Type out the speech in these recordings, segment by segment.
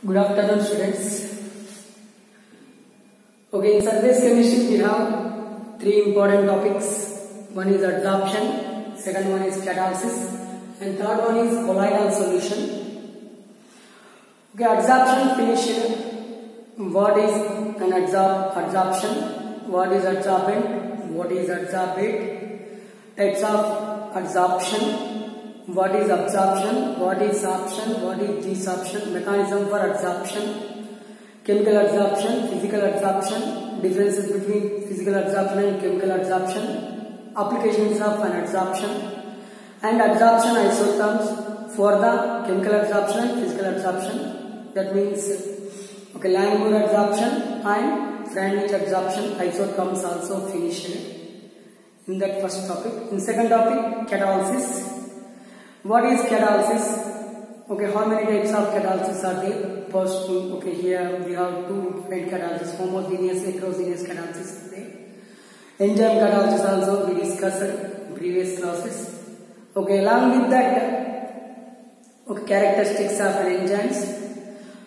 Good afternoon, students. Okay, in surface chemistry we have three important topics. One is adsorption, second one is catalysis, and third one is colloidal solution. Okay, adsorption finished. What is an adsorption? What is adsorbent? What is adsorbate? Types of adsorption. What is absorption? What is sorption? What is desorption? Mechanism for adsorption. Chemical adsorption, physical adsorption, differences between physical adsorption and chemical adsorption, applications of an adsorption, and adsorption isotherms for the chemical adsorption and physical adsorption. That means, okay, Langmuir adsorption and Freundlich adsorption isotherms also finished in that first topic. In second topic, catalysis. What is catalysis? Okay, how many types of catalysis are there? First, okay, here we have two different catalysis, homogeneous, heterogeneous catalysis there. Enzyme catalysis also we discussed in previous classes. Okay, along with that, okay, characteristics of enzymes.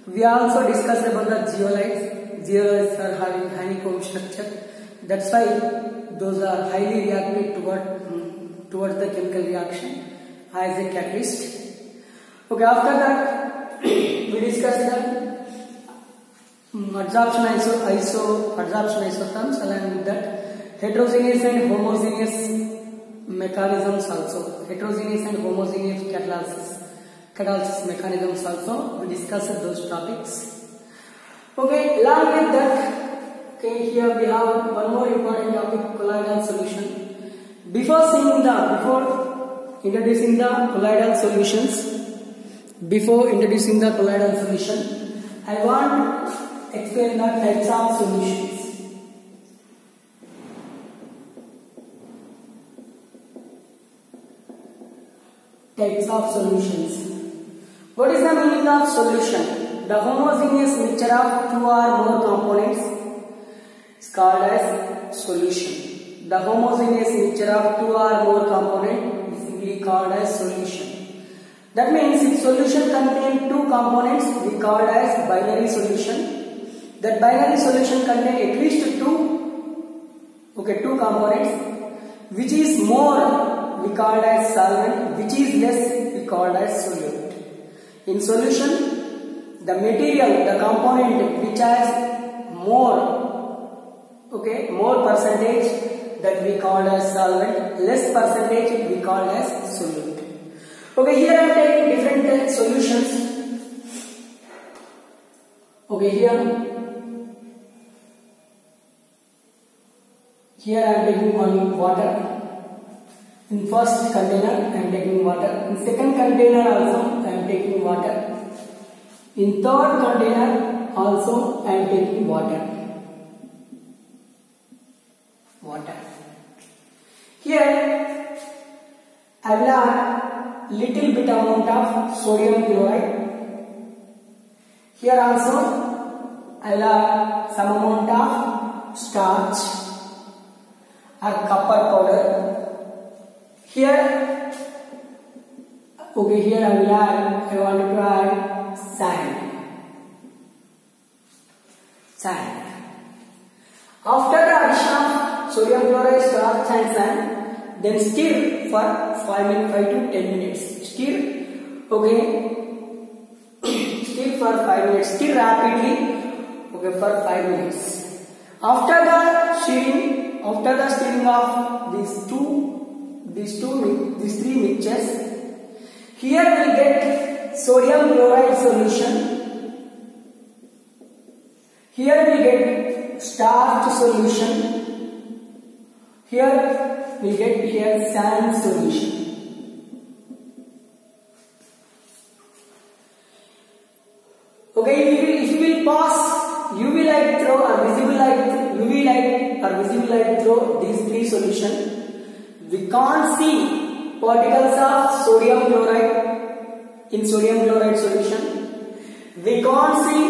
We also discussed about the zeolites. Zeolites are having honeycomb structure. That's why those are highly reactive towards the chemical reaction as a catalyst. Okay, after that we discussed the adsorption isotherms. Along with that, heterogeneous and homogeneous mechanisms also. Heterogeneous and homogeneous catalysis mechanisms also. We discussed those topics. Okay, along with that, okay, here we have one more important topic, colloidal solution. Before introducing the colloidal solution, I want to explain the types of solutions. Types of solutions. What is the meaning of solution? The homogeneous mixture of two or more components is called as solution. The homogeneous mixture of two or more components is simply called as solution. That means if solution contains two components, we call as binary solution. That binary solution contains at least two components. Which is more, we call as solvent. Which is less, we call as solute. In solution, the material, the component which has more percentage, that we call as solvent. Less percentage, we call as solute. Okay, here I am taking different solutions. Okay, here I am taking one water. In first container I am taking water. In second container also I am taking water. In third container also I am taking water. Here I will add little bit amount of sodium chloride. Here also I will add some amount of starch or copper powder. Here I want to add sand. After the addition of sodium chloride, starch and sand, then stir for 5 to 10 minutes. Stir for 5 minutes. Stir rapidly, okay, for 5 minutes. After the stirring of these three mixtures, here we get sodium chloride solution. Here we get starch solution. Here we get sand solution. Okay, if you will pass UV light through or visible light through these three solutions, we can't see particles of sodium chloride in sodium chloride solution. We can't see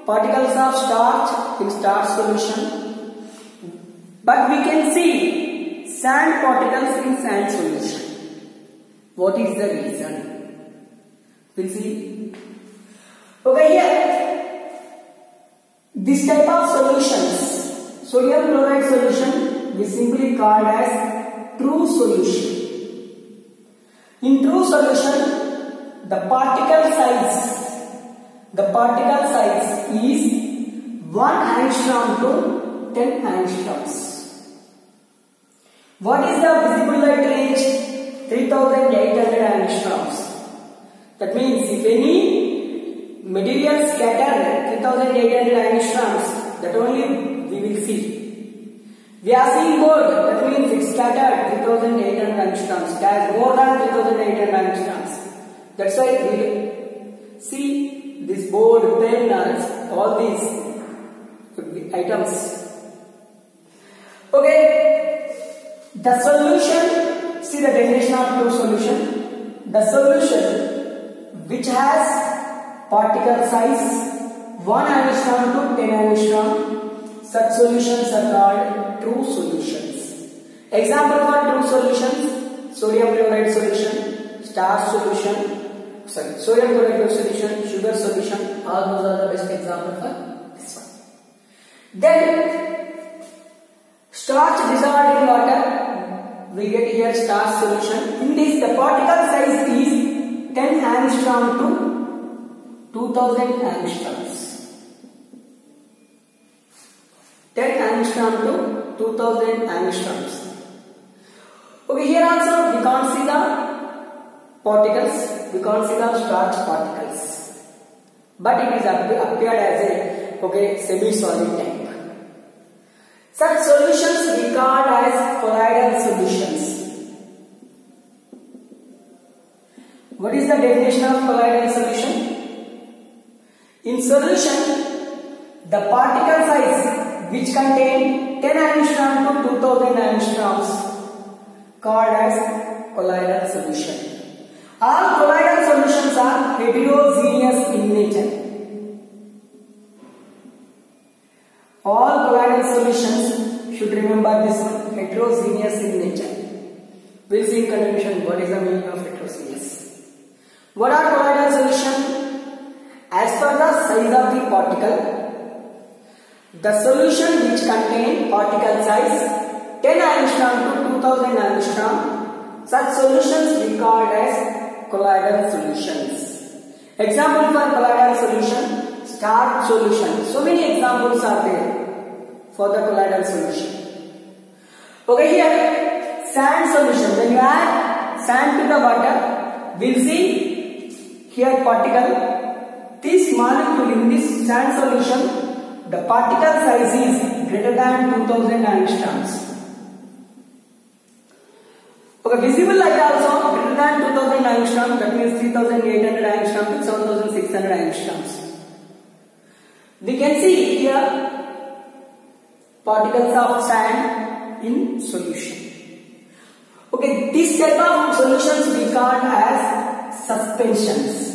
particles of starch in starch solution, but we can see sand particles in sand solution. What is the reason? We'll see. Okay, here this type of solutions, sodium chloride solution, we simply called as true solution. In true solution, the particle size is 1 angstrom to 10 angstroms. What is the visible light range? 3800 angstroms. That means if any material scattered 3800 angstroms, that only we will see. We are seeing board, that means it scattered 3800 angstroms. It has more than 3800 angstroms. That's why we will see this board, pen, all these items. Okay, the solution, see the definition of true solution. The solution which has particle size 1 angstrom to 10 angstrom, such solutions are called true solutions. Example for true solutions: sodium chloride solution, starch solution, sodium chloride solution, sugar solution, all those are the best examples for this one. Then starch dissolved in water, we get here starch solution. In this, the particle size is 10 angstrom to 2000 angstroms. 10 angstrom to 2000 angstroms. Okay, here also we can't see the particles, we can't see the starch particles, but it is appeared as a semi-solid tank. Such solutions we call as colloidal solutions. What is the definition of colloidal solution? In solution, the particle size which contain 10 angstrom to 2000 angstroms called as colloidal solution. All colloidal solutions are heterogeneous in nature. All colloidal solutions, should remember this one, heterogeneous in nature. We will see in continuation what is the meaning of heterogeneous. What are colloidal solutions? As per the size of the particle, the solution which contain particle size 10 angstrom to 2000 angstrom, such solutions we called as colloidal solutions. Example for colloidal solution: starch solution. So many examples are there for the colloidal solution. Okay, here sand solution. When you add sand to the water, we'll see here particle. This molecule in this sand solution, the particle size is greater than 2000 angstroms. Okay, visible light also greater than 2000 angstrom, that means 3800 angstrom to 7600 angstroms. We can see here particles of sand in solution. Okay, this type of solutions we call as suspensions.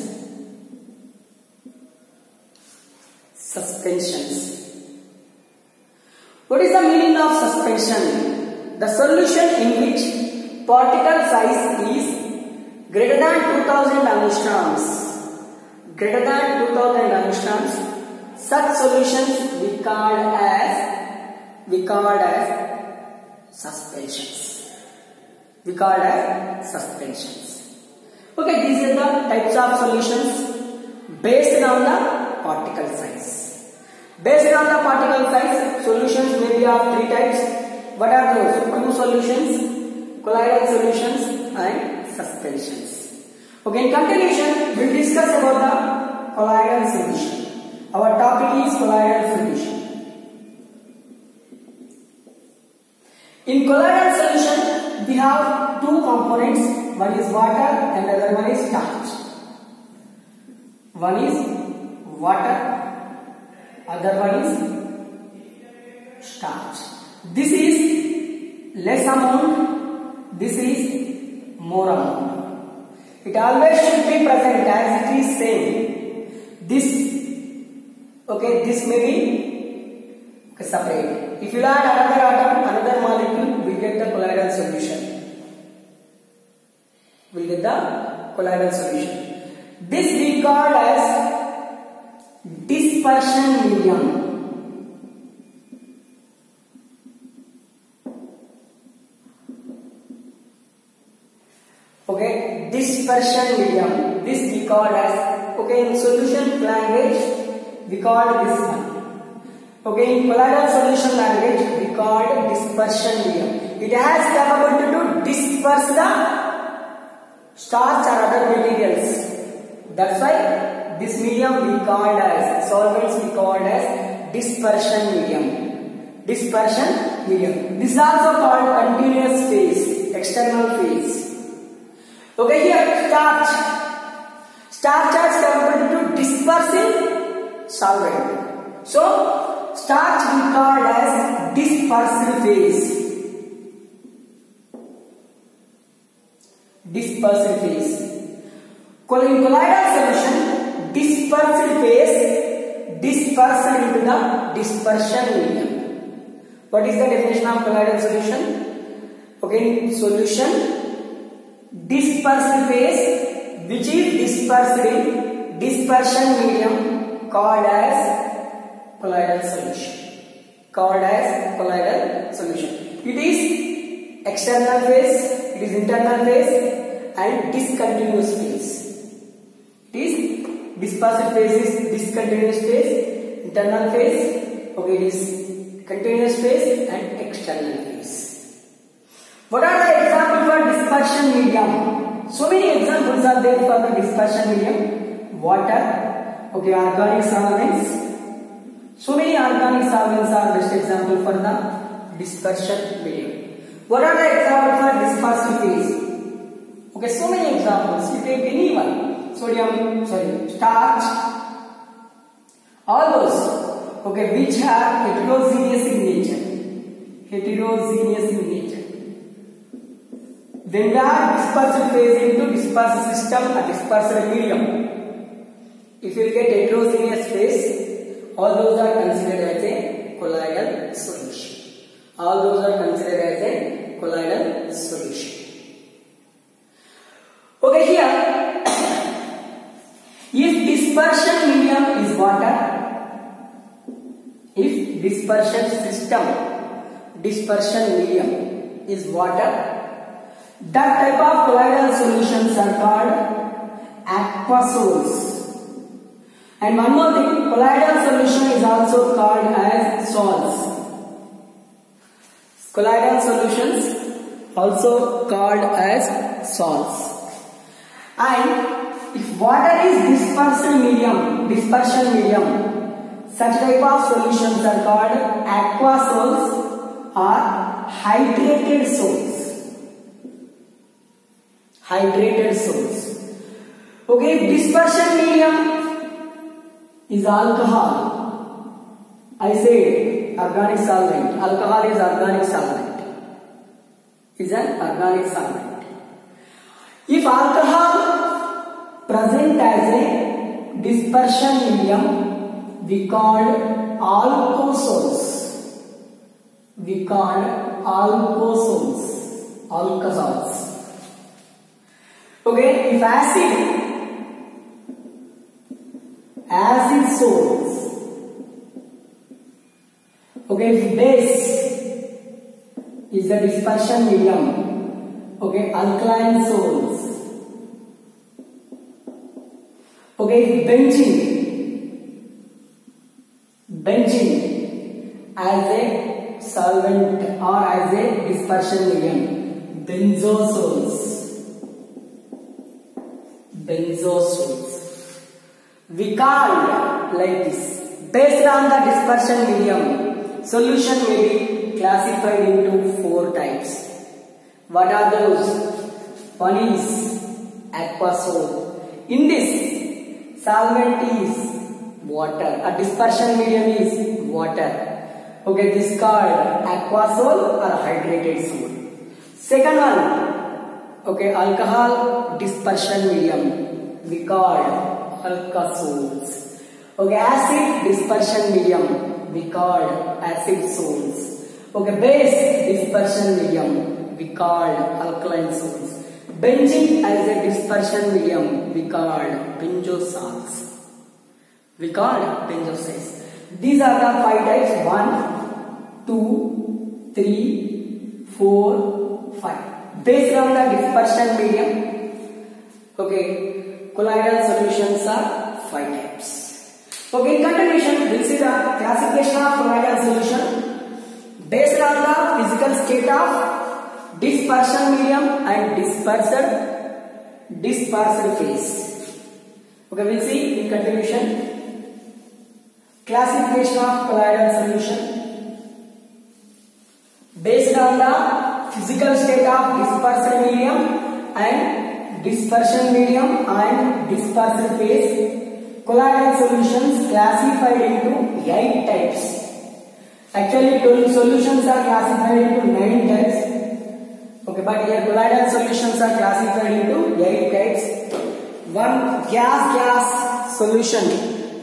Suspensions. What is the meaning of suspension? The solution in which particle size is greater than 2000 angstroms. Greater than 2000 angstroms. Such solutions we called as suspensions. We called as suspensions. Okay, these are the types of solutions based on the particle size. Based on the particle size, solutions may be of three types. What are those? True solutions, colloidal solutions, and suspensions. Okay, in continuation, we will discuss about the colloidal solution. Our topic is colloidal solution. In colloidal solution, we have two components. One is water and the other one is starch. One is water, other one is starch. This is less amount, this is more amount. It always should be present as it is same. This may be separate. If you add another atom, another molecule, we get the colloidal solution. We get the colloidal solution. This we call as dispersion medium. Okay, dispersion medium. This we call as, okay, in solution language we call this one. Okay, in colloidal solution language we call dispersion medium. It has capability to disperse the starch or other materials. That's why this medium we called as, solvents we called as dispersion medium. Dispersion medium. This is also called continuous phase, external phase. Okay, here starch. Starch has capability to disperse in solvent. So starch we called as dispersed phase. Dispersed phase. In colloidal solution, dispersed phase dispersed into the dispersion medium. What is the definition of colloidal solution? Okay, solution, dispersed phase which is dispersed in dispersion medium called as colloidal solution. Called as colloidal solution. It is external phase, it is internal phase and discontinuous phase. It is dispersed phase is discontinuous phase, internal phase, okay, it is continuous phase and external phase. What are the examples for dispersion medium? So many examples are there for the dispersion medium. Water, okay, organic solvents. So many organic solvents are best example for the dispersion medium. What are the examples for dispersed phase? Okay, so many examples. You take any one. Starch, all those, okay, which are heterogeneous in nature. Heterogeneous in nature. Then we are dispersed phase into dispersed system or dispersed medium. If you get heterogeneous phase, all those are considered as a colloidal solution. All those are considered as a colloidal solution. Okay, here, if dispersion medium is water, if dispersion system, dispersion medium is water, that type of colloidal solutions are called aquasols. And one more thing, colloidal solution is also called as sols. Colloidal solutions also called as sols. And if water is dispersion medium, such type of solutions are called aquasols or hydrated sols. Hydrated sols. Okay, dispersion medium is alcohol. I say organic solvent. Alcohol is organic solvent. Is an organic solvent. If alcohol present as a dispersion medium, we called alcosols. We called alcosols. Alcosols. Okay, if acid sols. Okay, if base is the dispersion medium, okay, alkaline sols. Okay, if benzene as a solvent or as a dispersion medium, benzosols. We called like this. Based on the dispersion medium, solution may be classified into 4 types. What are those? One is aquasol. In this, solvent is water. A dispersion medium is water. Okay, this is called aquasol or hydrated sol. Second one, okay, alcohol dispersion medium, we called alkasols. Okay, acid dispersion medium, we called acid sols. Okay, base dispersion medium, we called alkaline sols. Benzene as a dispersion medium, we called benzosols. we call benzoacids. These are the 5 types: 1, 2, 3, 4, 5. Based on the dispersion medium, okay, colloidal solutions are 5 types. Okay, in continuation, we'll see the classification of colloidal solution based on the physical state of dispersion medium and dispersed phase. Okay, we'll see in continuation classification of colloidal solution based on the physical state of dispersed medium and dispersion medium and dispersed phase. Colloidal solutions classified into 8 types. Actually, solutions are classified into 9 types. Okay, but here colloidal solutions are classified into 8 types. One, gas solution.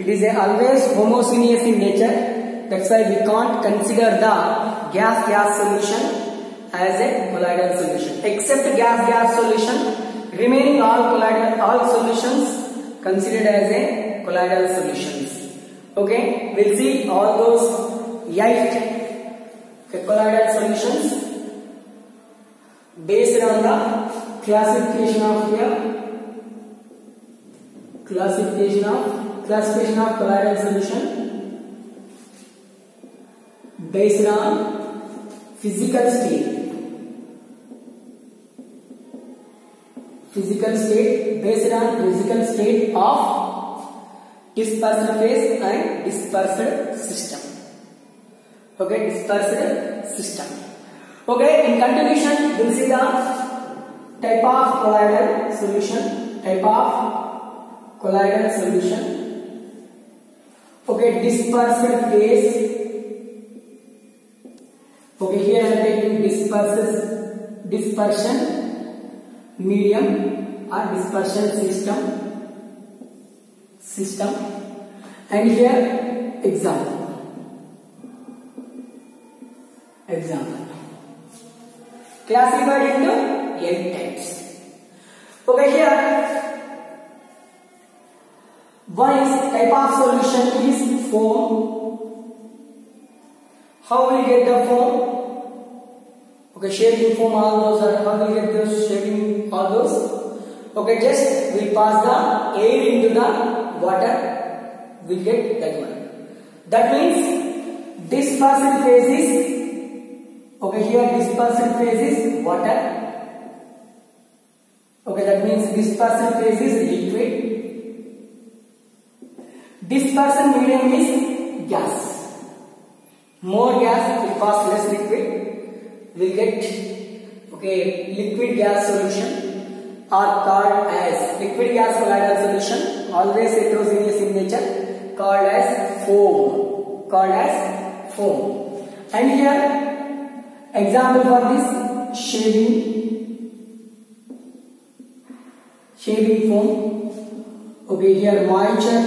It is always homogeneous in nature. That's why we can't consider the gas solution as a colloidal solution. Except gas solution, remaining all solutions considered as a colloidal solutions. Okay, we'll see all those 8 colloidal solutions based on the classification of colloidal solution based on physical state based on physical state of dispersed phase and dispersed system. Okay, dispersed system. Okay, in continuation, we'll see the type of colloidal solution. Okay, dispersed phase. Okay, here I am taking dispersion medium or dispersion system, and here example. Classified into 8 types. Okay, here one is type of solution is foam. How will we get the foam? Okay, shaping foam, all those are, how will we get those shaping, all those? Okay, just we pass the air into the water, we get that one. That means dispersed phase is, okay, here dispersed phase is water. Okay, that means dispersed phase is liquid. Dispersion medium is gas. More gas will pass less liquid. We get, okay, liquid gas solution are called as liquid gas colloidal solution, always heterogeneous in nature, called as foam. And here example for this shaving foam. Okay, here moisture,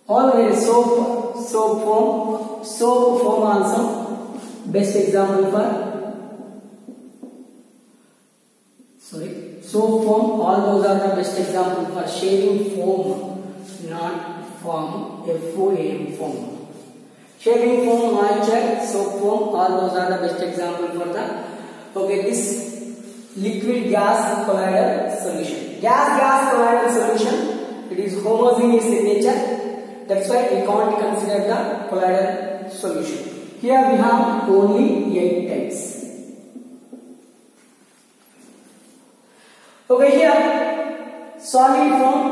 all very soap foam also best example for soap foam. All those are the best example for shaving foam, not foam, FOAM foam. Shaving foam, moisture, soap foam, all those are the best example for the, okay, this liquid gas colloidal solution. Gas colloidal solution, it is homogeneous in nature. That's why we can't consider the colloidal solution. Here we have only 8 types. Okay, here solid form.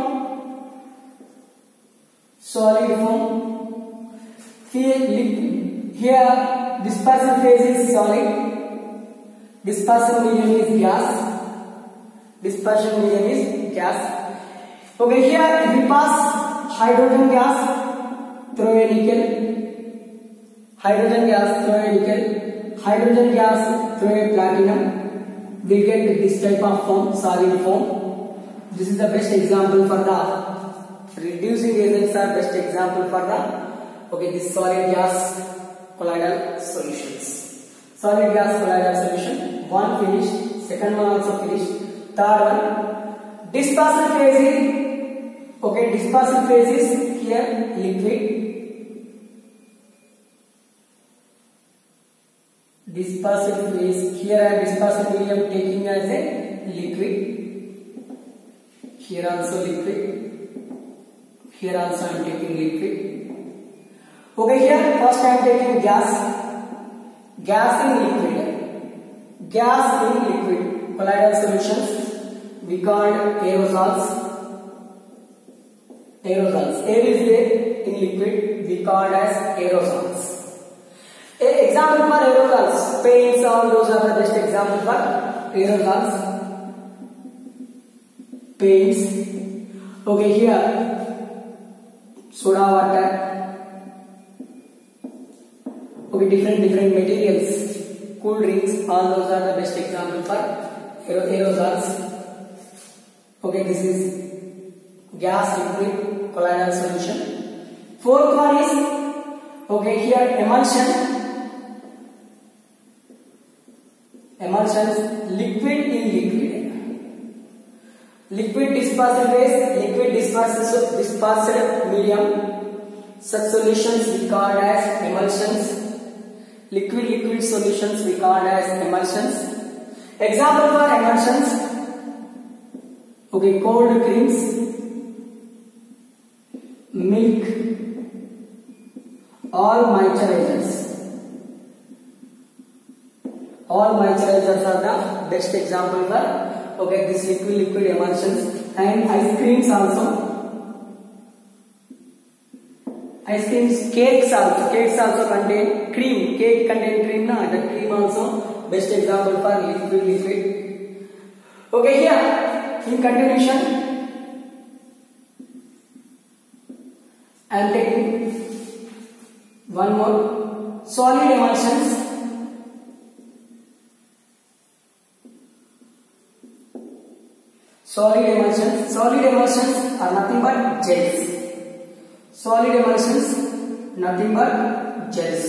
Here dispersion phase is solid. Dispersion medium is gas. Okay, here if we pass hydrogen gas through a nickel, hydrogen gas through a platinum, we get this type of form, solid form. This is the best example for the reducing agents are best example for the, okay, this solid gas colloidal solutions. Solid gas colloidal solution, one finished, second one also finished, third one dispersed phase is Okay, dispersive phase is here liquid. Dispersive phase here I am dispersive medium taking as a liquid. Here also liquid. Here also I am taking liquid. Okay, here first I am taking gas. Gas in liquid. Gas in liquid. Colloidal solutions we called aerosols. Aerosols. Air is there in liquid. We called as aerosols. Example for aerosols. Paints, all those are the best example for aerosols. Paints. Okay, here soda water. Okay, different materials. Cool drinks, all those are the best example for aerosols. Okay, this is gas, liquid, colloidal solution. Fourth one is, okay, here emulsion. Emulsions, liquid in liquid. Liquid dispersive phase, liquid dispersed medium. Such solutions we called as emulsions. Liquid solutions we called as emulsions. Example for emulsions. Okay, cold creams, milk, all moisturizers. All moisturizers are the best example for this liquid emulsions. And ice creams also. Ice creams, cakes also contain cream. Cake contain cream, na? The cream also best example for liquid. Okay, here in continuation I am taking one more. Solid emulsions. Solid emulsions are nothing but gels. Solid emulsions, nothing but gels.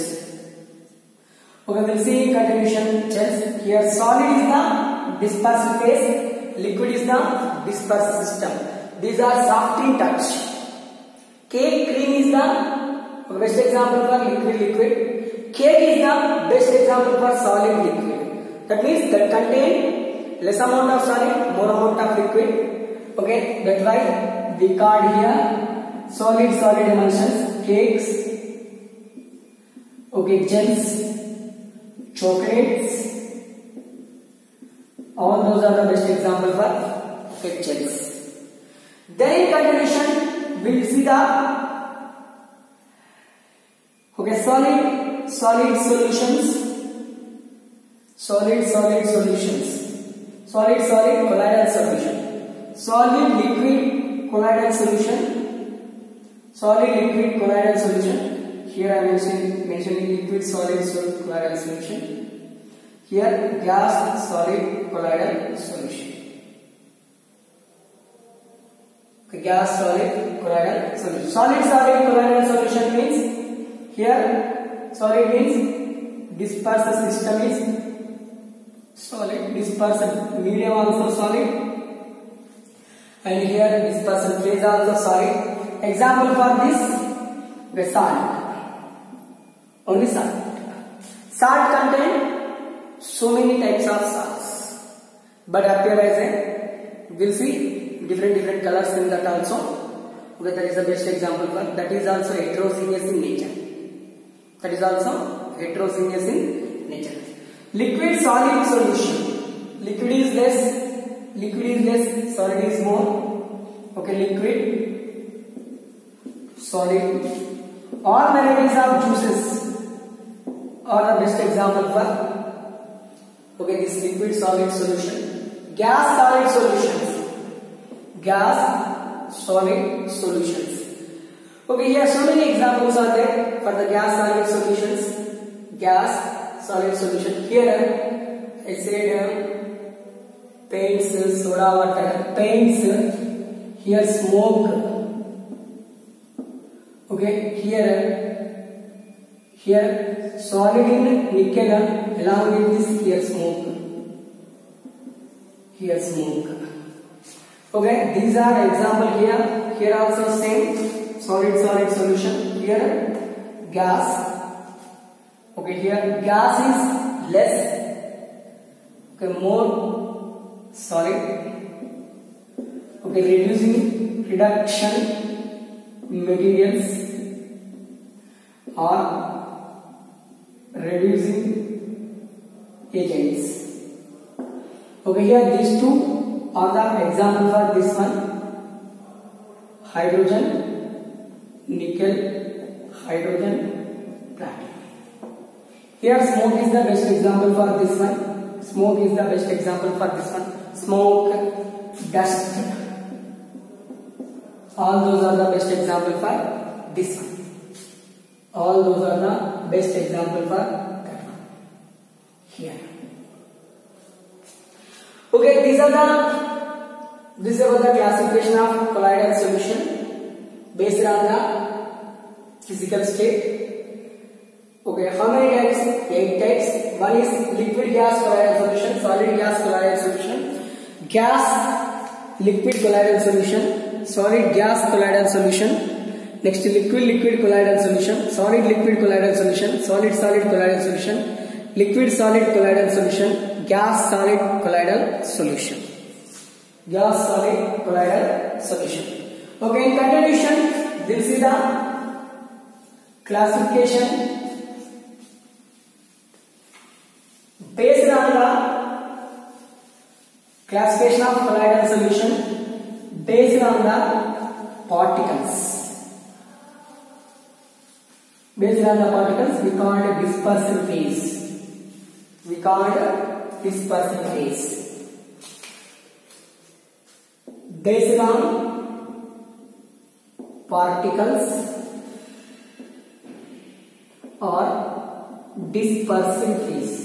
Okay, we'll see in continuation gels. Here solid is the dispersive phase, liquid is the dispersive system. These are soft in touch. Cake, cream is the best example for liquid. Cake is the best example for solid liquid. That means that contain less amount of solid, more amount of liquid. Okay, that's why we called here solid emulsions, cakes, okay, gels, chocolates, all those are the best example for gels. Then in continuation we will see the solid solutions, solid solutions, solid colloidal solution, solid liquid colloidal solution. Solid liquid colloidal solution. Here I am mentioning liquid solid colloidal solution. Here gas solid colloidal solution. Okay, gas solid colloidal solution. Solid colloidal solution means here solid means dispersed system is solid, dispersed medium also solid, and here dispersed phase also solid. Example for this, the salt. Only salt. Salt contain so many types of salts, but appear as a, we'll see different colors in that also. Okay, that is the best example for that is also heterogeneous in nature. Liquid solid solution. Liquid is less, solid is more. Okay, liquid. Solid. All varieties of juices are the best example for this liquid solid solution. Gas solid solutions. Okay, here so many examples are there for the gas solid solutions. Here I said paints, soda water, paints. Here smoke. Okay, here solid in nickel along with this here smoke. Okay, these are example here here also same, solid solid solution. Here gas. Okay, here gas is less, okay, more solid. Okay, reduction materials or reducing agents. Okay, here these two are the example for this one. Hydrogen, nickel, hydrogen, platinum. Here smoke is the best example for this one. Smoke is the best example for this one. Smoke, dust, all those are the best example for this one. All those are the best example for that one. Here. Okay, this is about the classification of colloidal solution based on the physical state. Okay, how many types? 8 types. One is liquid gas colloidal solution, solid gas colloidal solution, gas liquid colloidal solution, solid gas colloidal solution. Next, liquid colloidal solution, solid liquid colloidal solution, solid colloidal solution, liquid solid colloidal solution, gas solid colloidal solution. Gas solid colloidal solution. Okay, in continuation, this is the classification based on the classification of colloidal solution based on the particles. Based on the particles, we called dispersion phase. We called dispersion phase. Based on particles or dispersion phase.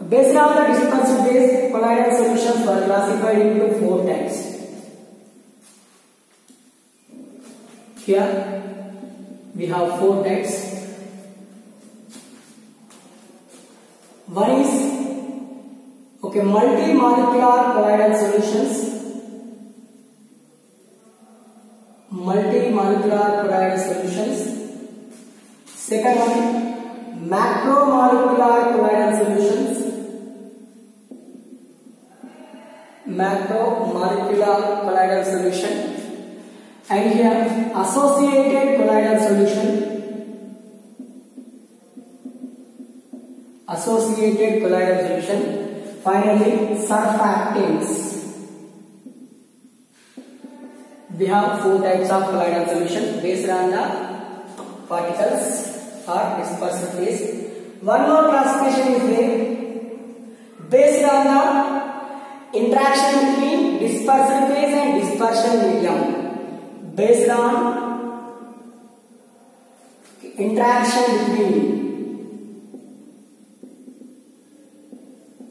Based on the dispersion phase, colloidal solutions were classified into 4 types. Here we have 4 types. One is multi-molecular colloidal solutions. Multi-molecular colloidal solutions. Second one, macromolecular colloidal solutions. Macromolecular colloidal solution. And here associated colloidal solution. Associated colloidal solution. Finally, surfactants. We have 4 types of colloidal solution based on the particles or dispersion phase. One more classification is there based on the interaction between dispersion phase and dispersion medium. Based on interaction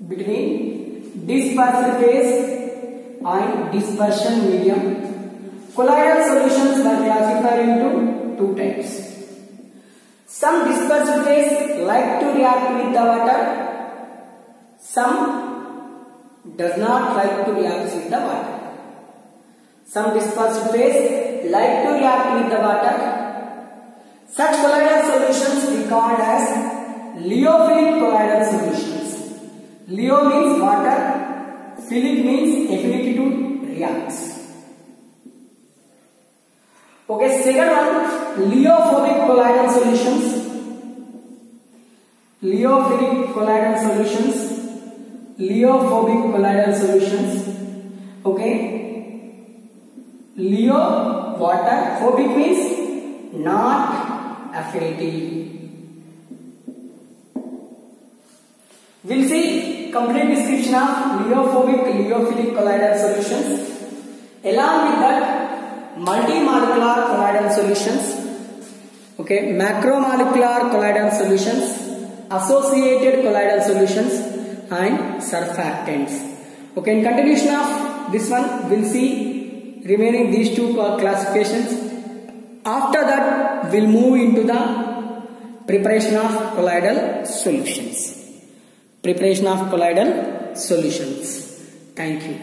between dispersion phase and dispersion medium, colloidal solutions are classified into 2 types. Some dispersion phase like to react with the water, some does not like to react with the water. Some dispersion phase like to react with the water. Such colloidal solutions we called as lyophilic colloidal solutions. Lyo means water, philic means affinity to reacts. Okay, second one, lyophobic colloidal solutions. Lyophilic colloidal solutions. Lyophobic colloidal solutions. Okay. Lyo, water, phobic means not affinity. We'll see complete description of lyophilic colloidal solutions. Along with that, multi-molecular colloidal solutions, okay, macromolecular colloidal solutions, associated colloidal solutions, and surfactants. Okay, in continuation of this one, we'll see remaining these 2 classifications. After that, we'll move into the preparation of colloidal solutions. Preparation of colloidal solutions. Thank you.